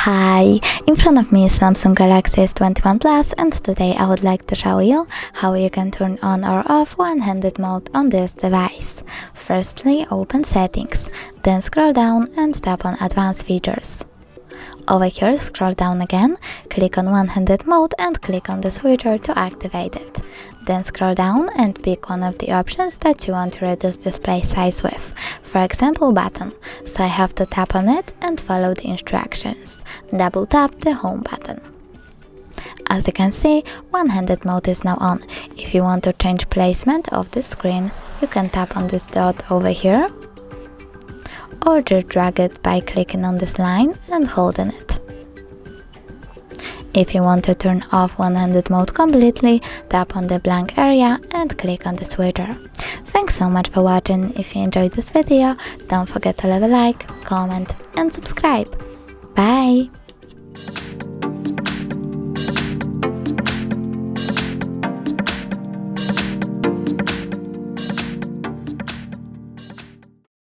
Hi, in front of me is Samsung Galaxy S21 Plus, and today I would like to show you how you can turn on or off one-handed mode on this device. Firstly, open Settings, then scroll down and tap on Advanced Features. Over here, scroll down again, click on one-handed mode and click on the switcher to activate it. Then scroll down and pick one of the options that you want to reduce display size with, for example button, so I have to tap on it and follow the instructions. Double tap the home button. As you can see, one-handed mode is now on. If you want to change placement of the screen, you can tap on this dot over here, or just drag it by clicking on this line and holding it. If you want to turn off one-handed mode completely, tap on the blank area and click on the switcher. Thanks so much for watching. If you enjoyed this video, don't forget to leave a like, comment and subscribe. Bye!